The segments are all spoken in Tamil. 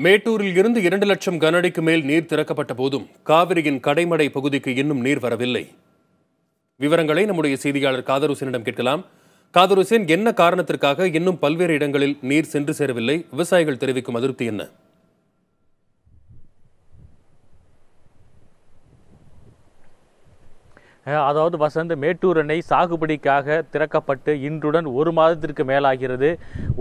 மேட்டூரில் இருந்து 2 லட்சம் கனஅடிக்கு மேல் நீர் திறக்கப்பட்ட போதும் காவிரியின் கடைமடை பகுதிக்கு இன்னும் நீர் வரவில்லை. விவரங்களை நம்முடைய செய்தியாளர் காதர் ஹுசேனிடம் கேட்கலாம். காதர் ஹுசேன், என்ன காரணத்திற்காக இன்னும் பல்வேறு இடங்களில் நீர் சென்று சேரவில்லை? விவசாயிகள் தெரிவிக்கும் அதிருப்தி என்ன? அதாவது வசந்த், மேட்டூர் அணை சாகுபடிக்காக திறக்கப்பட்டு இன்றுடன் 1 மாதத்திற்கு மேலாகிறது.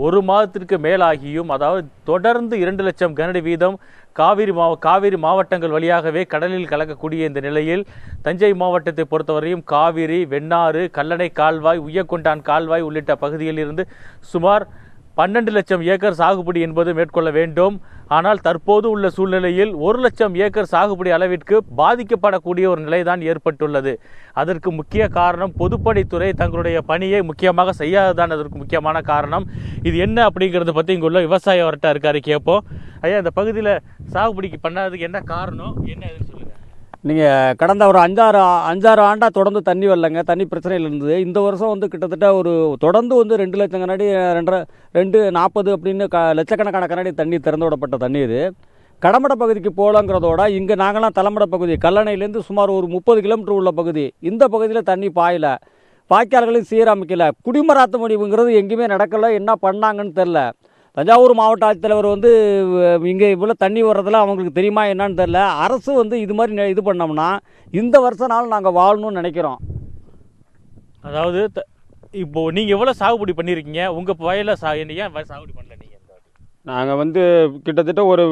1 மாதத்திற்கு மேலாகியும் அதாவது தொடர்ந்து 2 லட்சம் கனஅடி வீதம் காவிரி மாவட்டங்கள் வழியாகவே கடலில் கலக்கக்கூடிய இந்த நிலையில் தஞ்சை மாவட்டத்தை பொறுத்தவரையும் காவிரி, வெண்ணாறு, கல்லணை கால்வாய், உய்யக்கொண்டான் கால்வாய் உள்ளிட்ட பகுதிகளில் இருந்து சுமார் 12 லட்சம் ஏக்கர் சாகுபடி என்பது மேற்கொள்ள வேண்டும். ஆனால் தற்போது உள்ள சூழ்நிலையில் 1 லட்சம் ஏக்கர் சாகுபடி அளவிற்கு பாதிக்கப்படக்கூடிய ஒரு நிலைதான் ஏற்பட்டுள்ளது. அதற்கு முக்கிய காரணம் பொதுப்பணித்துறை தங்களுடைய பணியை முக்கியமாக செய்யாததான் அதற்கு முக்கியமான காரணம். இது என்ன அப்படிங்கிறத பற்றி இங்குள்ள விவசாயி அவர்கிட்ட இருக்காரு, கேட்போம். ஐயா, இந்த பகுதியில் சாகுபடிக்கு பண்ணாததுக்கு என்ன காரணம், என்ன சொல்லுங்கள். நீங்கள் கடந்த ஒரு அஞ்சாறு ஆண்டாக தொடர்ந்து தண்ணி வரலைங்க. தண்ணி பிரச்சனையில் இருந்தது. இந்த வருஷம் கிட்டத்தட்ட ஒரு தொடர்ந்து 2 லட்சம் கனஅடி 240 அப்படின்னு லட்சக்கணக்கான கனஅடி தண்ணி திறந்து விடப்பட்ட தண்ணி இது. கடமடை பகுதிக்கு போகலங்கிறதோட இங்கே நாங்களாம் தலைமடை பகுதி கல்லணையிலேருந்து சுமார் ஒரு 30 கிலோமீட்டர் உள்ள பகுதி. இந்த பகுதியில் தண்ணி பாயலை, வாய்க்கால்களையும் சீரமைக்கலை, குடிமராத்து முடிவுங்கிறது எங்கேயுமே நடக்கலை. என்ன பண்ணாங்கன்னு தெரில. தஞ்சாவூர் மாவட்ட ஆட்சித்தலைவர் இங்கே இவ்வளோ தண்ணி வர்றதில் அவங்களுக்கு தெரியுமா என்னன்னு தெரில. அரசு இது மாதிரி இது பண்ணோம்னா இந்த வருஷ நாள் நாங்கள் வாழணும்னு நினைக்கிறோம். அதாவது இப்போது நீங்கள் எவ்வளோ சாகுபடி பண்ணியிருக்கீங்க? உங்கள் வயலில் ஏன் சாகுபடி பண்ணல நீங்கள்? கிட்டத்தட்ட ஒரு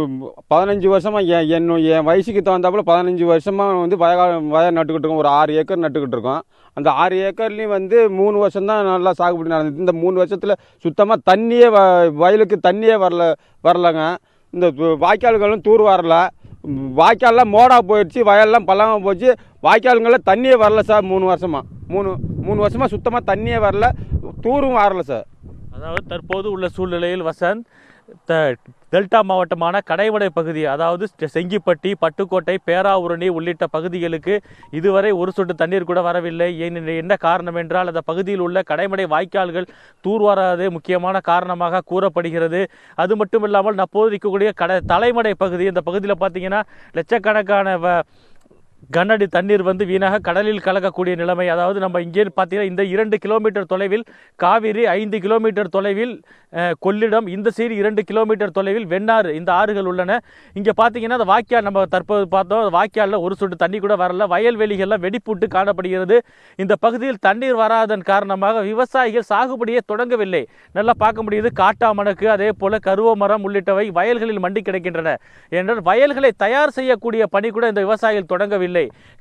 15 வருஷமாக என் வயசுக்கு தகுந்தாப்புல 15 வருஷமாக வயல் நட்டுக்கிட்டு இருக்கோம். ஒரு 6 ஏக்கர் நட்டுக்கிட்டு இருக்கோம். அந்த 6 ஏக்கர்லேயும் 3 வருஷம்தான் நல்லா சாகுபடி நடந்தது. இந்த 3 வருஷத்தில் சுத்தமாக தண்ணியே வயலுக்கு தண்ணியே வரலங்க. இந்த வாய்க்கால்களும் தூர் வரல. வாய்க்கால்லாம் மோடாக போயிடுச்சு, வயல்லாம் பள்ளமாக போச்சு. வாய்க்கால்களில் தண்ணியே வரல சார். 3 வருஷமாக 3 வருஷமாக சுத்தமாக தண்ணியே வரல, தூரும் வரல சார். அதாவது தற்போது உள்ள சூழ்நிலையில் வசந்த், டெல்டா மாவட்டமான கடைமடை பகுதி, அதாவது செங்கிப்பட்டி, பட்டுக்கோட்டை, பேராவூரணி உள்ளிட்ட பகுதிகளுக்கு இதுவரை ஒரு சொட்டு தண்ணீர் கூட வரவில்லை. என்ன காரணம் என்றால் அந்த பகுதியில் உள்ள கடைமடை வாய்க்கால்கள் தூர்வாராதே முக்கியமான காரணமாக கூறப்படுகிறது. அது மட்டும் இல்லாமல் அப்போது இருக்கக்கூடிய தலைமடை பகுதி, இந்த பகுதியில் பார்த்தீங்கன்னா லட்சக்கணக்கான கனஅடி தண்ணீர் வீணாக கடலில் கலக்கக்கூடிய நிலைமை. அதாவது நம்ம இங்கே பார்த்தீங்கன்னா இந்த 2 கிலோமீட்டர் தொலைவில் காவிரி, 5 கிலோமீட்டர் தொலைவில் கொள்ளிடம், இந்த சைடு 2 கிலோமீட்டர் தொலைவில் வெண்ணாறு, இந்த ஆறுகள் உள்ளன. இங்கே பார்த்தீங்கன்னா அந்த வாய்க்கால் நம்ம தற்போது பார்த்தோம், வாய்க்காலில் ஒரு சொட்டு தண்ணி கூட வரல. வயல்வெளிகள்லாம் வெடிப்புட்டு காணப்படுகிறது. இந்த பகுதியில் தண்ணீர் வராதன் காரணமாக விவசாயிகள் சாகுபடியை தொடங்கவில்லை. நல்லா பார்க்க முடியுது. காட்டாமணக்கு, அதே போல கருவ மரம் உள்ளிட்டவை வயல்களில் மண்டி கிடக்கின்றன. என்றால் வயல்களை தயார் செய்யக்கூடிய பணி கூட இந்த விவசாயிகள் தொடங்கவில்லை.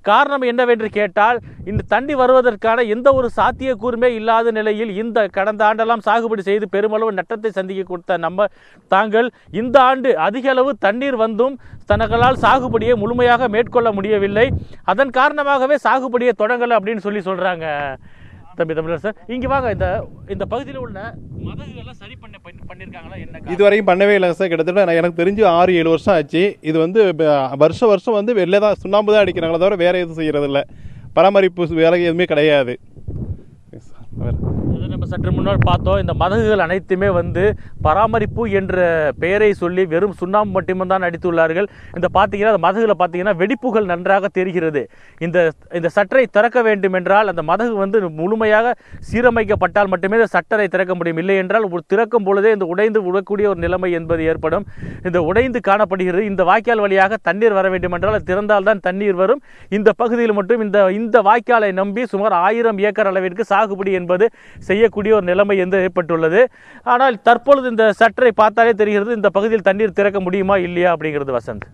காரணம் என்னவென்று கேட்டால் இந்த தண்ணி வருவதற்கான எந்த ஒரு சாத்தியக்கூறுமே இல்லாத நிலையில் இந்த கடந்த ஆண்டெல்லாம் சாகுபடி செய்து பெருமளவு நட்டத்தை சந்திக்க கொடுத்த தாங்கள் இந்த ஆண்டு அதிக அளவு தண்ணீர் வந்தும் தனகளால் சாகுபடியை முழுமையாக மேற்கொள்ள முடியவில்லை. அதன் காரணமாகவே சாகுபடியை தொடங்கலை அப்படின்னு சொல்றாங்க. தமிழர் சார், இங்கே வாங்க. இந்த பகுதியில் உள்ள மதகுகள்லாம் சரி பண்ணியிருக்காங்களா? என்ன இதுவரையும் பண்ணவே இல்லை சார். கிட்டத்தட்ட எனக்கு தெரிஞ்சு 6-7 வருஷம் ஆச்சு. இது வருஷம் வெளில தான் சுண்ணாம்பு தான் அடிக்கிறாங்களே தவிர வேற எதுவும் செய்யறதில்ல. பராமரிப்பு வேலை எதுவுமே கிடையாது. நம்ம சற்று முன்னால் பார்த்தோம், இந்த மதகுகள் அனைத்துமே பராமரிப்பு என்ற பெயரை சொல்லி வெறும் சுண்ணாம்பு மட்டுமே தான் அடித்துள்ளார்கள். இந்த பார்த்தீங்கன்னா அந்த மதகுல பார்த்தீங்கன்னா வெடிப்புகள் நன்றாக தெரிகிறது. இந்த சட்டரை திறக்க வேண்டும் என்றால் அந்த மதகு முழுமையாக சீரமைக்கப்பட்டால் மட்டுமே இந்த சட்டரை திறக்க முடியும். இல்லை என்றால் திறக்கும் பொழுதே இந்த உடைந்து விடக்கூடிய ஒரு நிலைமை என்பது ஏற்படும். இந்த உடைந்து காணப்படுகிறது. இந்த வாய்க்கால் வழியாக தண்ணீர் வர வேண்டும் என்றால் திறந்தால் தான் தண்ணீர் வரும். இந்த பகுதியில் மட்டும் இந்த வாய்க்காலை நம்பி சுமார் 1000 ஏக்கர் அளவிற்கு சாகுபடி என்பது செய்யக்கூடிய ஒரு நிலைமை ஏற்பட்டுள்ளது. ஆனால் தற்பொழுது இந்த சட்டரை பார்த்தாலே தெரிகிறது இந்த பகுதியில் தண்ணீர் திறக்க முடியுமா இல்லையா அப்படிங்கிறது வசந்த்.